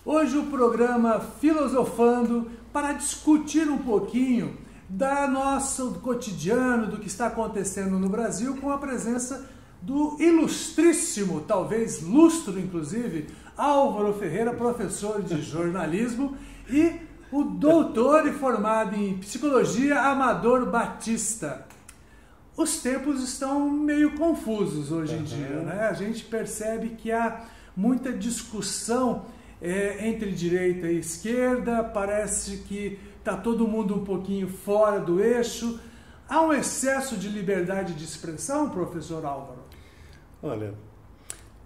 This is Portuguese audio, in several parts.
Hoje o programa Filosofando para discutir um pouquinho do nosso cotidiano, do que está acontecendo no Brasil, com a presença do ilustríssimo, talvez lustro inclusive, Álvaro Ferreira, professor de jornalismo, e o doutor e formado em psicologia, Amador Batista. Os tempos estão meio confusos hoje em dia, né? A gente percebe que há muita discussão entre direita e esquerda, parece que está todo mundo um pouquinho fora do eixo. Há um excesso de liberdade de expressão, professor Álvaro? Olha,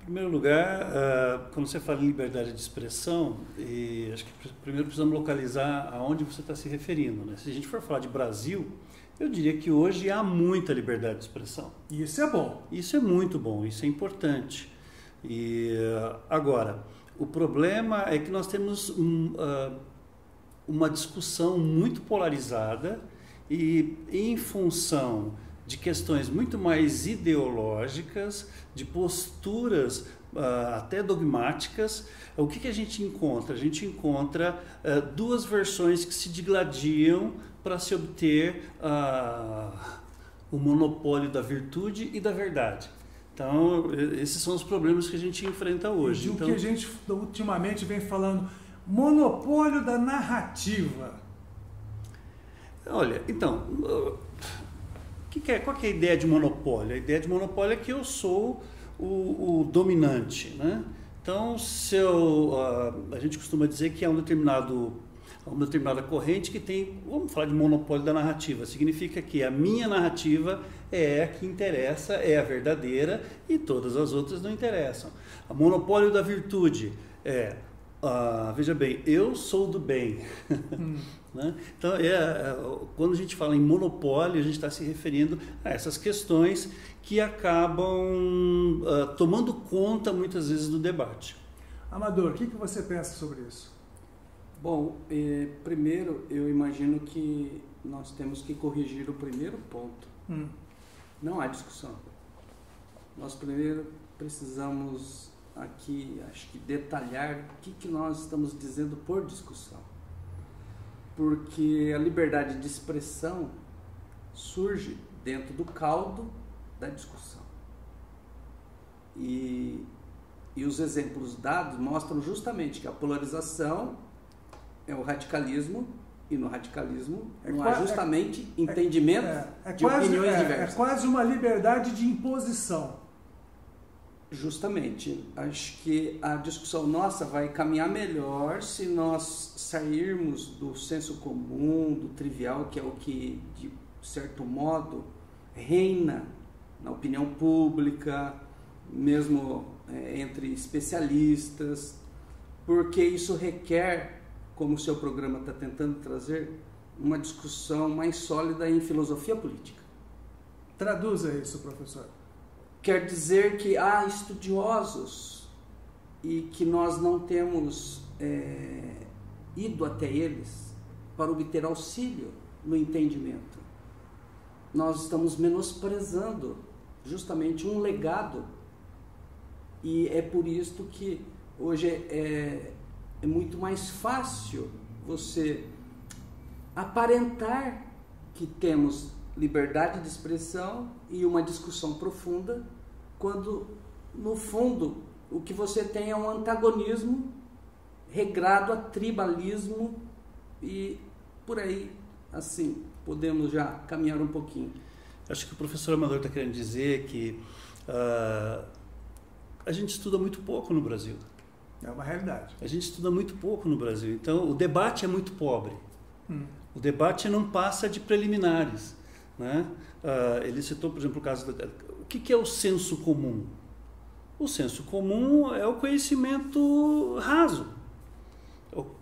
em primeiro lugar, quando você fala em liberdade de expressão, acho que primeiro precisamos localizar aonde você está se referindo, né? Se a gente for falar de Brasil, eu diria que hoje há muita liberdade de expressão. E isso é bom. Isso é muito bom, isso é importante. Agora, o problema é que nós temos uma discussão muito polarizada e em função de questões muito mais ideológicas, de posturas até dogmáticas. O que a gente encontra? A gente encontra duas versões que se digladiam para se obter o monopólio da virtude e da verdade. Então, esses são os problemas que a gente enfrenta hoje. E o que a gente ultimamente vem falando, monopólio da narrativa. Olha, então, qual que é a ideia de monopólio? A ideia de monopólio é que eu sou o dominante, né? Então, a gente costuma dizer que há uma determinada corrente que tem, vamos falar de monopólio da narrativa, significa que a minha narrativa é a que interessa, é a verdadeira e todas as outras não interessam. O monopólio da virtude veja bem, eu sou do bem. Né? Então, quando a gente fala em monopólio, a gente está se referindo a essas questões que acabam tomando conta muitas vezes do debate. Amador, o que você pensa sobre isso? Bom, primeiro eu imagino que nós temos que corrigir o primeiro ponto. Não há discussão. Nós primeiro precisamos aqui, acho que detalhar o que nós estamos dizendo por discussão. Porque a liberdade de expressão surge dentro do caldo da discussão. E os exemplos dados mostram justamente que a polarização é o radicalismo, e no radicalismo não há justamente entendimento de opiniões diversas. É quase uma liberdade de imposição. Justamente. Acho que a discussão nossa vai caminhar melhor se nós sairmos do senso comum, do trivial, que é o que, de certo modo, reina na opinião pública, mesmo entre especialistas, porque isso requer, como o seu programa está tentando trazer, uma discussão mais sólida em filosofia política. Traduza isso, professor. Quer dizer que há estudiosos e que nós não temos ido até eles para obter auxílio no entendimento. Nós estamos menosprezando justamente um legado, e é por isso que hoje é muito mais fácil você aparentar que temos liberdade de expressão e uma discussão profunda, quando no fundo o que você tem é um antagonismo regrado a tribalismo, e por aí assim podemos já caminhar um pouquinho. Acho que o professor Amador está querendo dizer que a gente estuda muito pouco no Brasil. É uma realidade. A gente estuda muito pouco no Brasil, então o debate é muito pobre. O debate não passa de preliminares, né? Ele citou, por exemplo, o caso o que é o senso comum? O senso comum é o conhecimento raso,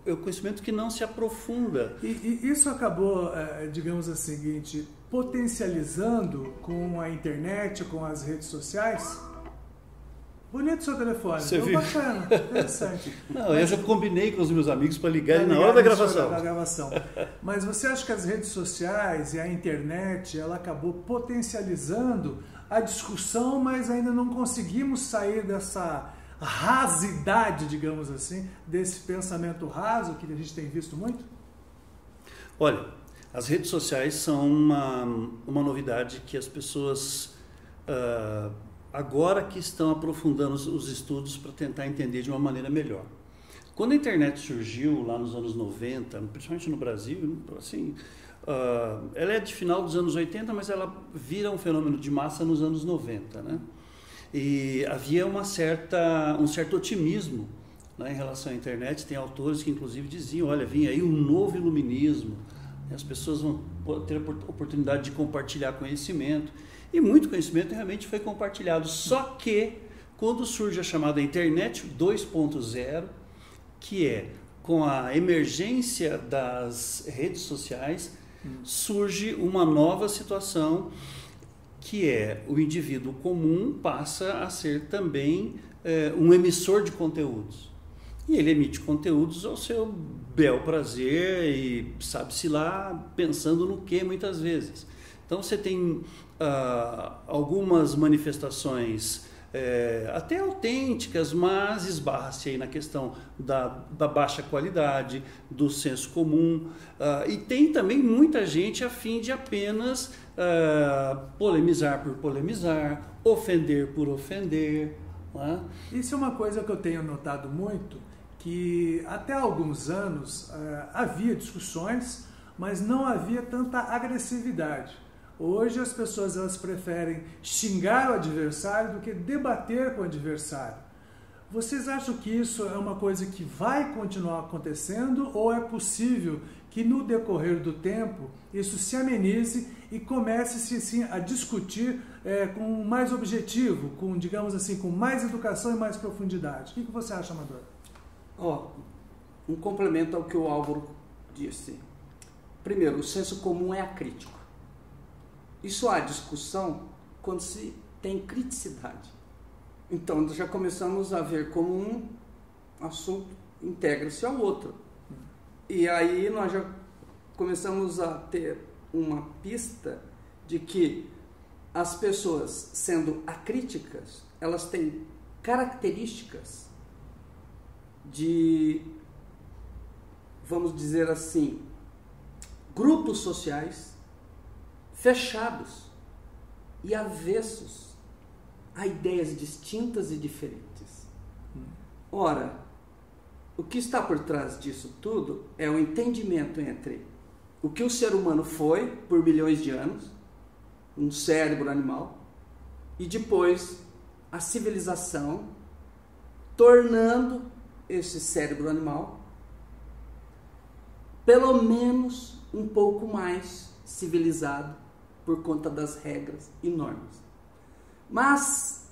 é o conhecimento que não se aprofunda. E isso acabou, digamos assim, seguinte, potencializando com a internet, com as redes sociais. Bonito o seu telefone, você viu? Bacana, interessante. Não, eu já combinei com os meus amigos para ligar na hora da gravação. Mas você acha que as redes sociais e a internet, ela acabou potencializando a discussão, mas ainda não conseguimos sair dessa rasidade, digamos assim, desse pensamento raso que a gente tem visto muito? Olha, as redes sociais são uma novidade que as pessoas agora que estão aprofundando os estudos para tentar entender de uma maneira melhor. Quando a internet surgiu lá nos anos 90, principalmente no Brasil, assim, ela é de final dos anos 80, mas ela vira um fenômeno de massa nos anos 90, né? E havia um certo otimismo, né, em relação à internet. Tem autores que inclusive diziam, olha, vinha aí um novo iluminismo, as pessoas vão ter a oportunidade de compartilhar conhecimento, e muito conhecimento realmente foi compartilhado, só que quando surge a chamada internet 2.0, que é com a emergência das redes sociais, surge uma nova situação, que é o indivíduo comum passa a ser também um emissor de conteúdos. E ele emite conteúdos ao seu bel prazer e sabe-se lá pensando no que muitas vezes. Então você tem algumas manifestações até autênticas, mas esbarra-se aí na questão da baixa qualidade, do senso comum, e tem também muita gente a fim de apenas polemizar por polemizar, ofender por ofender. Né? Isso é uma coisa que eu tenho notado muito, que até há alguns anos havia discussões, mas não havia tanta agressividade. Hoje as pessoas elas preferem xingar o adversário do que debater com o adversário. Vocês acham que isso é uma coisa que vai continuar acontecendo ou é possível que no decorrer do tempo isso se amenize e comece-se assim, a discutir com mais objetivo, com, digamos assim, com mais educação e mais profundidade? O que você acha, Amador? Um complemento ao que o Álvaro disse. Primeiro, o senso comum é acrítico. Isso há discussão quando se tem criticidade. Então, já começamos a ver como um assunto integra-se ao outro. E aí nós já começamos a ter uma pista de que as pessoas, sendo acríticas, elas têm características de, vamos dizer assim, grupos sociais fechados e avessos a ideias distintas e diferentes. Ora, o que está por trás disso tudo é o entendimento entre o que o ser humano foi por milhões de anos, um cérebro animal, e depois a civilização tornando esse cérebro animal pelo menos um pouco mais civilizado por conta das regras e normas. Mas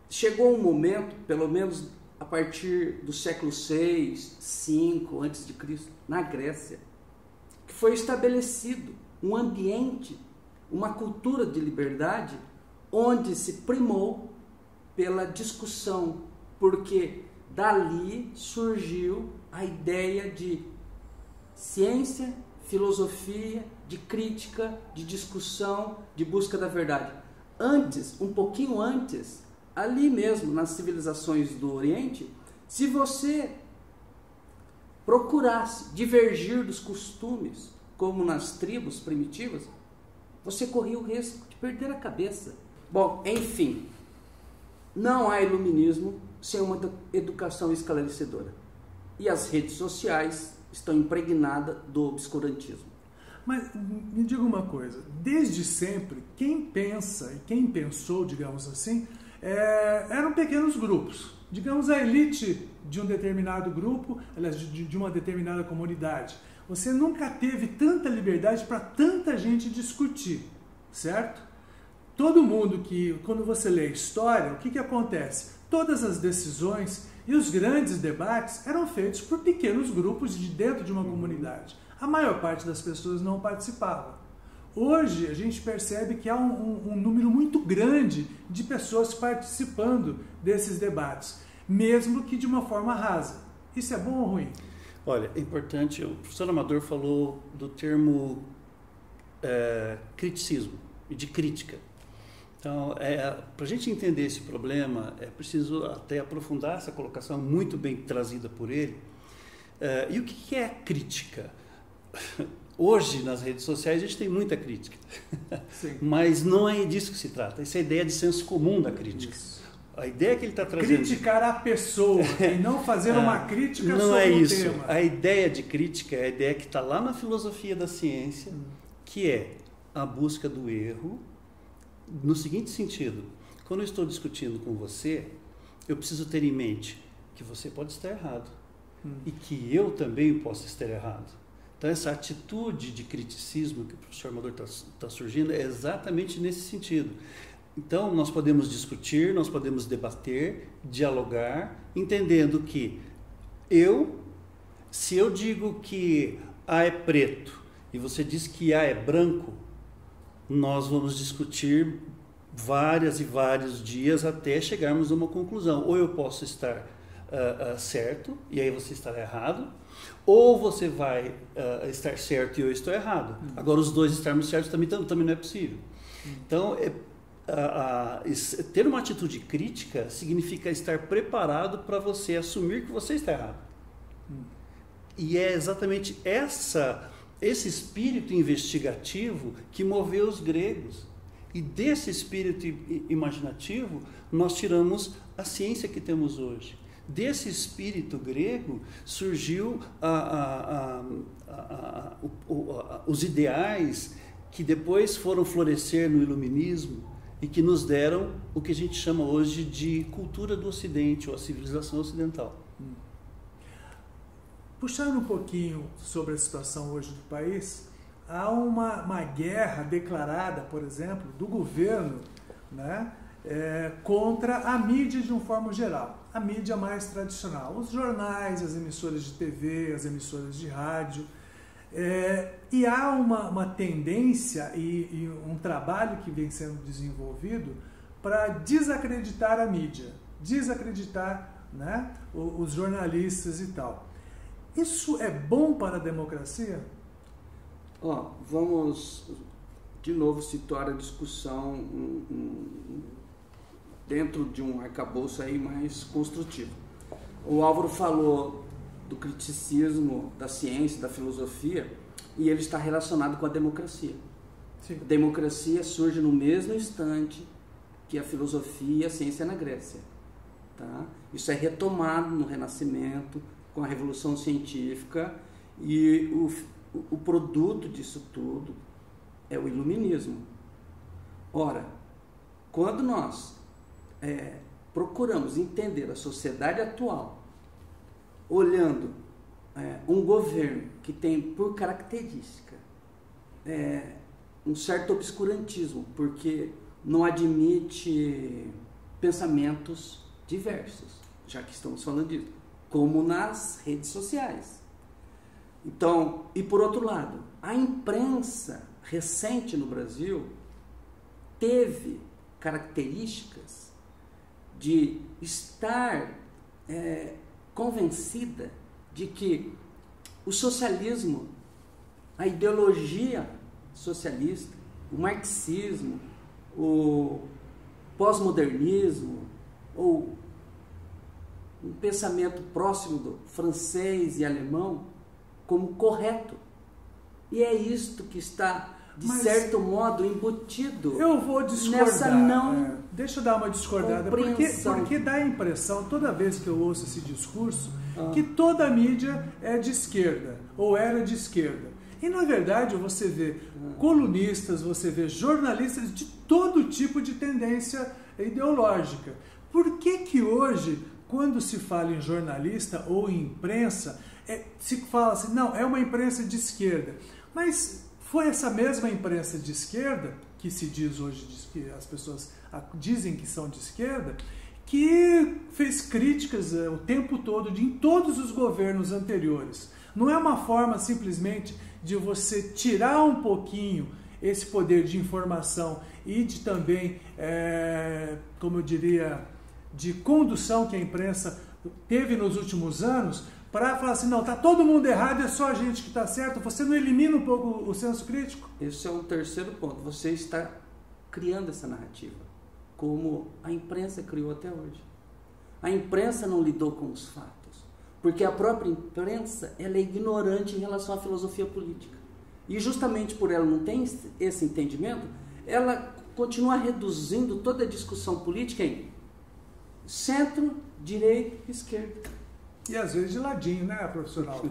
chegou um momento, pelo menos a partir do século VI, V a.C., na Grécia, que foi estabelecido um ambiente, uma cultura de liberdade, onde se primou pela discussão, porque dali surgiu a ideia de ciência, filosofia, de crítica, de discussão, de busca da verdade. Antes, um pouquinho antes, ali mesmo, nas civilizações do Oriente, se você procurasse divergir dos costumes, como nas tribos primitivas, você corria o risco de perder a cabeça. Bom, enfim, não há iluminismo sem uma educação esclarecedora. E as redes sociais estão impregnadas do obscurantismo. Mas me diga uma coisa, desde sempre, quem pensa e quem pensou, digamos assim, eram pequenos grupos. Digamos a elite de um determinado grupo, aliás, de uma determinada comunidade. Você nunca teve tanta liberdade para tanta gente discutir, certo? Todo mundo que, quando você lê história, o que acontece? Todas as decisões e os grandes debates eram feitos por pequenos grupos de dentro de uma comunidade. A maior parte das pessoas não participava. Hoje a gente percebe que há um número muito grande de pessoas participando desses debates, mesmo que de uma forma rasa. Isso é bom ou ruim? Olha, é importante, o professor Amador falou do termo criticismo e de crítica. Então, para a gente entender esse problema, é preciso até aprofundar essa colocação muito bem trazida por ele. E o que é crítica? Hoje, nas redes sociais, a gente tem muita crítica. Sim. Mas não é disso que se trata. Essa é a ideia de senso comum da crítica. Isso. A ideia que ele está trazendo... Criticar a pessoa e não fazer uma crítica não sobre é o isso. tema. A ideia de crítica é a ideia que está lá na filosofia da ciência, que é a busca do erro, no seguinte sentido: quando eu estou discutindo com você, eu preciso ter em mente que você pode estar errado e que eu também posso estar errado. Então, essa atitude de criticismo que o professor Amador está surgindo é exatamente nesse sentido. Então, nós podemos discutir, nós podemos debater, dialogar, entendendo que se eu digo que A é preto e você diz que A é branco, nós vamos discutir vários e vários dias até chegarmos a uma conclusão. Ou eu posso estar certo e aí você estará errado, ou você vai estar certo e eu estou errado. Agora, os dois estarmos certos também não é possível. Então, ter uma atitude crítica significa estar preparado para você assumir que você está errado. E é exatamente esse espírito investigativo que moveu os gregos. E desse espírito imaginativo, nós tiramos a ciência que temos hoje. Desse espírito grego surgiu os ideais que depois foram florescer no iluminismo e que nos deram o que a gente chama hoje de cultura do Ocidente, ou a civilização ocidental. Puxando um pouquinho sobre a situação hoje do país, há uma guerra declarada, por exemplo, do governo, né, contra a mídia de uma forma geral, a mídia mais tradicional, os jornais, as emissoras de TV, as emissoras de rádio. E há uma tendência e um trabalho que vem sendo desenvolvido para desacreditar a mídia, desacreditar, né, os jornalistas e tal. Isso é bom para a democracia? Vamos de novo situar a discussão dentro de um arcabouço aí mais construtivo. O Álvaro falou do criticismo da ciência, da filosofia, e ele está relacionado com a democracia. Sim. A democracia surge no mesmo instante que a filosofia e a ciência na Grécia. Tá? Isso é retomado no Renascimento, com a Revolução Científica, e o produto disso tudo é o iluminismo. Ora, quando nós procuramos entender a sociedade atual, olhando um governo que tem por característica um certo obscurantismo, porque não admite pensamentos diversos, já que estamos falando disso, como nas redes sociais. Então, e por outro lado, a imprensa recente no Brasil teve características de estar convencida de que o socialismo, a ideologia socialista, o marxismo, o pós-modernismo, ou um pensamento próximo do francês e alemão, como correto. E é isto que está, de certo modo, embutido. Eu vou discordar. Nessa não deixa eu dar uma discordada. Porque dá a impressão, toda vez que eu ouço esse discurso, que toda a mídia é de esquerda, ou era de esquerda. E, na verdade, você vê colunistas, você vê jornalistas de todo tipo de tendência ideológica. Por que hoje, quando se fala em jornalista ou em imprensa, se fala assim, não, é uma imprensa de esquerda. Mas foi essa mesma imprensa de esquerda, que se diz hoje, que as pessoas dizem que são de esquerda, que fez críticas o tempo todo em todos os governos anteriores. Não é uma forma simplesmente de você tirar um pouquinho esse poder de informação e de também, como eu diria, de condução que a imprensa teve nos últimos anos, para falar assim, não, está todo mundo errado, é só a gente que está certo. Você não elimina um pouco o senso crítico? Esse é um terceiro ponto. Você está criando essa narrativa. como a imprensa criou até hoje. A imprensa não lidou com os fatos, porque a própria imprensa ela é ignorante em relação à filosofia política. E justamente por ela não ter esse entendimento, ela continua reduzindo toda a discussão política em centro, direita e esquerda. E às vezes de ladinho, né, profissional?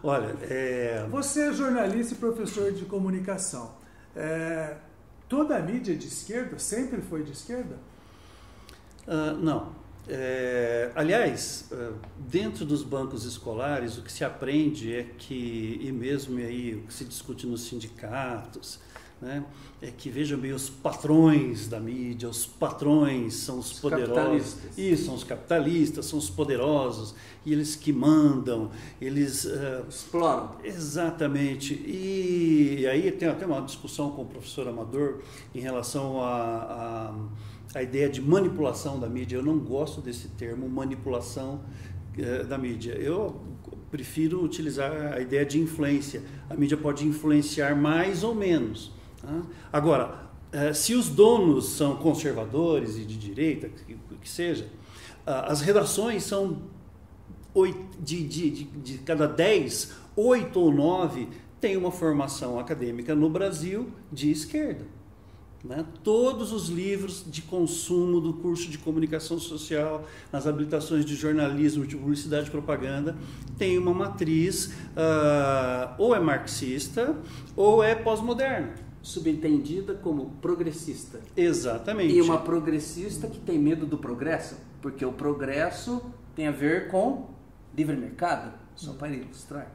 Olha, Você é jornalista e professor de comunicação. Toda a mídia é de esquerda? Sempre foi de esquerda? Não. Aliás, dentro dos bancos escolares, o que se aprende é que, e mesmo aí o que se discute nos sindicatos, né, é que, vejam bem, os patrões da mídia, os patrões são os poderosos. Isso, são os capitalistas, são os poderosos, e eles que mandam, eles... exploram. Exatamente. E aí tem até uma discussão com o professor Amador em relação a ideia de manipulação da mídia. Eu não gosto desse termo, manipulação da mídia. Eu prefiro utilizar a ideia de influência. A mídia pode influenciar mais ou menos. Tá? Agora, se os donos são conservadores e de direita, que seja, as redações são de cada 10, 8 ou 9 têm uma formação acadêmica no Brasil de esquerda. Né? Todos os livros de consumo do curso de comunicação social, nas habilitações de jornalismo, de publicidade e propaganda, tem uma matriz ou é marxista ou é pós-moderna. Subentendida como progressista. Exatamente. E uma progressista que tem medo do progresso, porque o progresso tem a ver com livre mercado, só para ilustrar.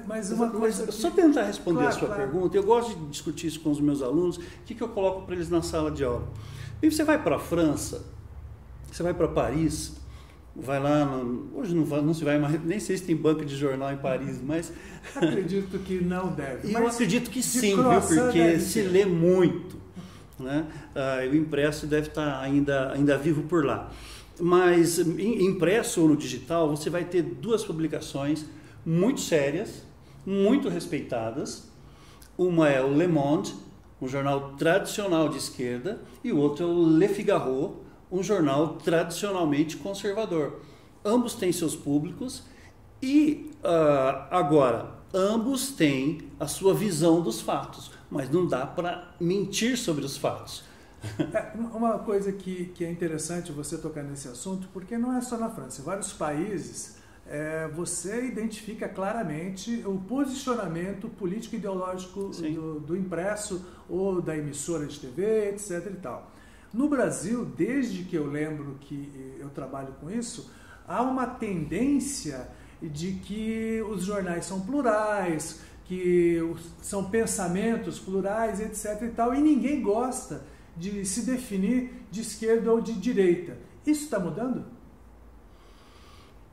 Mas uma coisa só tentar responder a sua pergunta, eu gosto de discutir isso com os meus alunos, o que eu coloco para eles na sala de aula. E você vai para a França, você vai para Paris, vai lá, hoje não se vai mais, nem sei se tem banca de jornal em Paris, mas... Acredito que não deve. Eu acredito que sim, viu, porque se lê muito. Né? O impresso deve estar ainda vivo por lá. Mas impresso ou no digital, você vai ter duas publicações muito sérias, muito respeitadas. Uma é o Le Monde, um jornal tradicional de esquerda, e o outro é o Le Figaro, um jornal tradicionalmente conservador. Ambos têm seus públicos e, agora, ambos têm a sua visão dos fatos, mas não dá para mentir sobre os fatos. Uma coisa que é interessante você tocar nesse assunto, porque não é só na França, em vários países você identifica claramente o posicionamento político-ideológico do impresso ou da emissora de TV, etc. e tal. No Brasil, desde que eu lembro que eu trabalho com isso, há uma tendência de que os jornais são plurais, que são pensamentos plurais, etc. e tal, e ninguém gosta de se definir de esquerda ou de direita. Isso está mudando?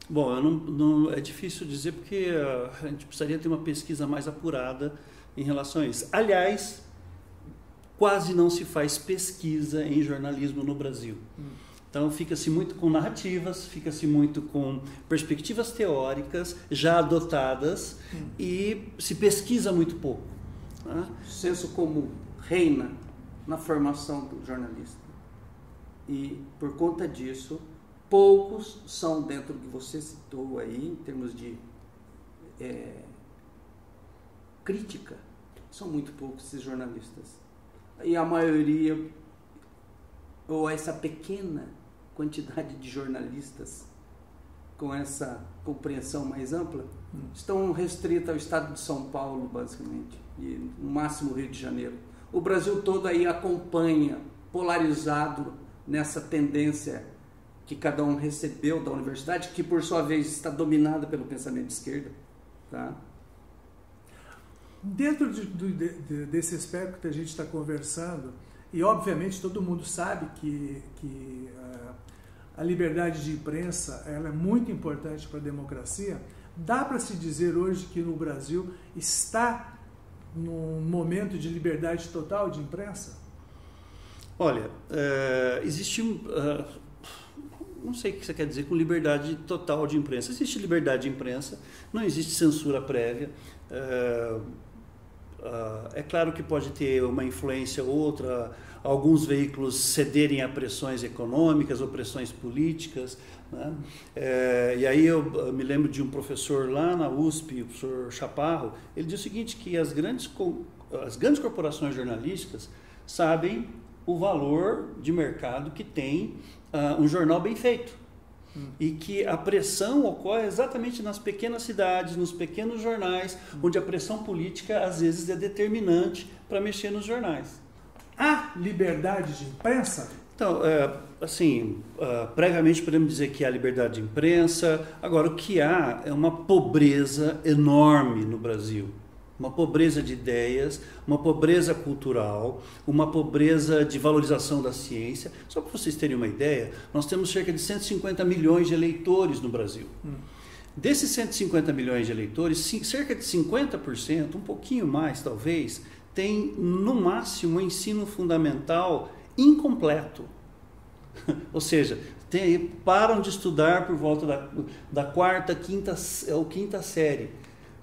Bom, é difícil dizer porque a gente precisaria ter uma pesquisa mais apurada em relação a isso. Aliás, quase não se faz pesquisa em jornalismo no Brasil. Então fica-se muito com narrativas, fica-se muito com perspectivas teóricas já adotadas e se pesquisa muito pouco. Né? O senso comum reina na formação do jornalista. E por conta disso, poucos são dentro do que você citou aí, em termos de crítica, são muito poucos esses jornalistas. E a maioria, ou essa pequena quantidade de jornalistas com essa compreensão mais ampla, estão restritos ao estado de São Paulo, basicamente, e no máximo Rio de Janeiro. O Brasil todo aí acompanha, polarizado nessa tendência que cada um recebeu da universidade, que por sua vez está dominada pelo pensamento de esquerda. Tá? Dentro desse aspecto que a gente está conversando, e obviamente todo mundo sabe que a liberdade de imprensa ela é muito importante para a democracia, dá para se dizer hoje que no Brasil está num momento de liberdade total de imprensa? Olha, existe não sei o que você quer dizer com liberdade total de imprensa. Existe liberdade de imprensa, não existe censura prévia. É claro que pode ter uma influência ou outra, alguns veículos cederem a pressões econômicas ou pressões políticas, né? E aí eu me lembro de um professor lá na USP, o professor Chaparro, ele diz o seguinte, que as grandes corporações jornalísticas sabem o valor de mercado que tem um jornal bem feito. E que a pressão ocorre exatamente nas pequenas cidades, nos pequenos jornais, onde a pressão política às vezes é determinante para mexer nos jornais. Há liberdade de imprensa? Então, previamente podemos dizer que há liberdade de imprensa. Agora, o que há é uma pobreza enorme no Brasil. Uma pobreza de ideias, uma pobreza cultural, uma pobreza de valorização da ciência. Só para vocês terem uma ideia, nós temos cerca de 150 milhões de eleitores no Brasil. Desses 150 milhões de eleitores, cerca de 50%, um pouquinho mais talvez, tem no máximo um ensino fundamental incompleto. Ou seja, param de estudar por volta da quarta, quinta série.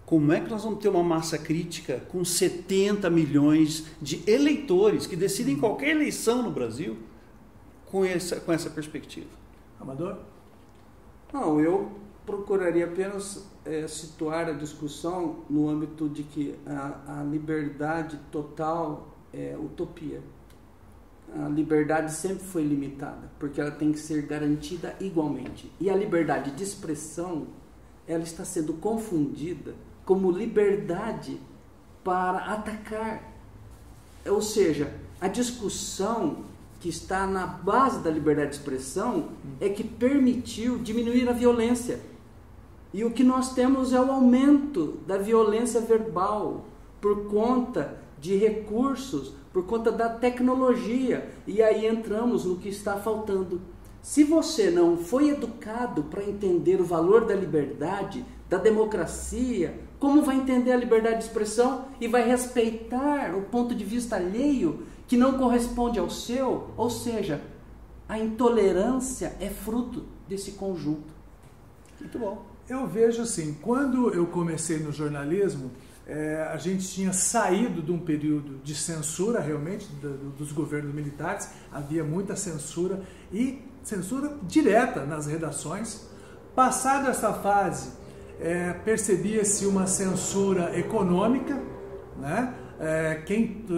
Como é que nós vamos ter uma massa crítica com 70 milhões de eleitores que decidem qualquer eleição no Brasil com essa perspectiva? Amador? Não, eu procuraria apenas situar a discussão no âmbito de que a liberdade total é utopia. A liberdade sempre foi limitada, porque ela tem que ser garantida igualmente. E a liberdade de expressão, ela está sendo confundida como liberdade para atacar. Ou seja, a discussão que está na base da liberdade de expressão é que permitiu diminuir a violência. E o que nós temos é o aumento da violência verbal por conta de recursos, por conta da tecnologia. E aí entramos no que está faltando. Se você não foi educado para entender o valor da liberdade, da democracia, como vai entender a liberdade de expressão e vai respeitar o ponto de vista alheio que não corresponde ao seu? Ou seja, a intolerância é fruto desse conjunto. Muito bom. Eu vejo assim, quando eu comecei no jornalismo, a gente tinha saído de um período de censura realmente dos governos militares, havia muita censura e censura direta nas redações. Passada essa fase, percebia-se uma censura econômica, né?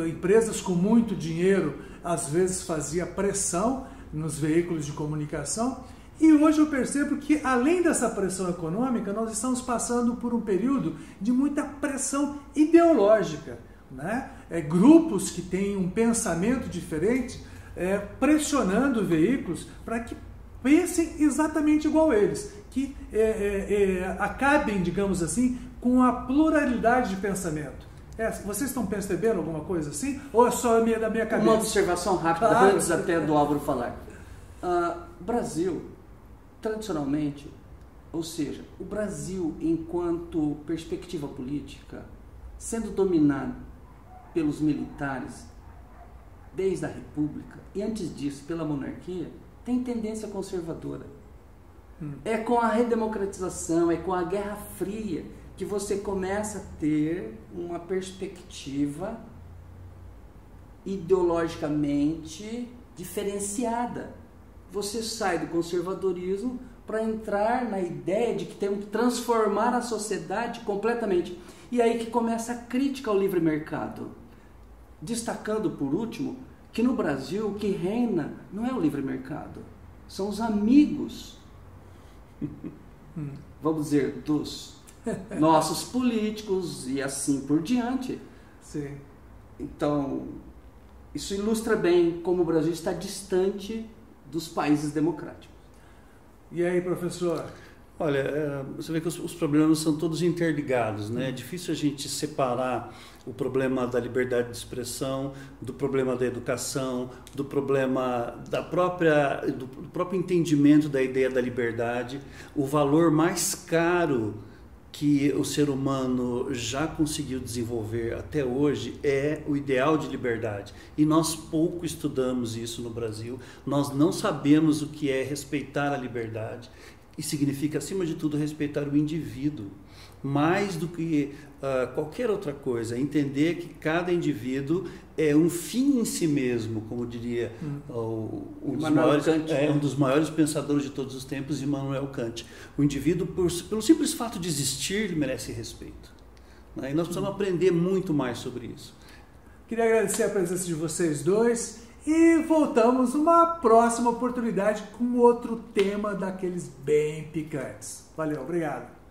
Empresas com muito dinheiro às vezes fazia pressão nos veículos de comunicação, e hoje eu percebo que além dessa pressão econômica, nós estamos passando por um período de muita pressão ideológica, né? Grupos que têm um pensamento diferente pressionando veículos para que pensem exatamente igual a eles, que acabem, digamos assim, com a pluralidade de pensamento. Vocês estão percebendo alguma coisa assim? Ou é só da minha cabeça? Uma observação rápida, claro, antes até do Álvaro falar. Brasil, tradicionalmente, ou seja, o Brasil enquanto perspectiva política, sendo dominado pelos militares desde a República, e antes disso pela monarquia, tem tendência conservadora. É com a redemocratização, é com a Guerra Fria que você começa a ter uma perspectiva ideologicamente diferenciada. Você sai do conservadorismo para entrar na ideia de que temos que transformar a sociedade completamente. E aí que começa a crítica ao livre mercado. Destacando, por último, que no Brasil o que reina não é o livre mercado, são os amigos, vamos dizer, dos nossos políticos e assim por diante. Sim. Então, isso ilustra bem como o Brasil está distante dos países democráticos. E aí, professor? Olha, você vê que os problemas são todos interligados, né? É difícil a gente separar o problema da liberdade de expressão do problema da educação, do problema do próprio entendimento da ideia da liberdade. O valor mais caro que o ser humano já conseguiu desenvolver até hoje é o ideal de liberdade. E nós pouco estudamos isso no Brasil, nós não sabemos o que é respeitar a liberdade. e significa, acima de tudo, respeitar o indivíduo, mais do que qualquer outra coisa. Entender que cada indivíduo é um fim em si mesmo, como diria um dos maiores pensadores de todos os tempos, Immanuel Kant. O indivíduo, pelo simples fato de existir, ele merece respeito. Né? E nós precisamos aprender muito mais sobre isso. Queria agradecer a presença de vocês dois e voltamos numa próxima oportunidade com outro tema daqueles bem picantes. Valeu, obrigado.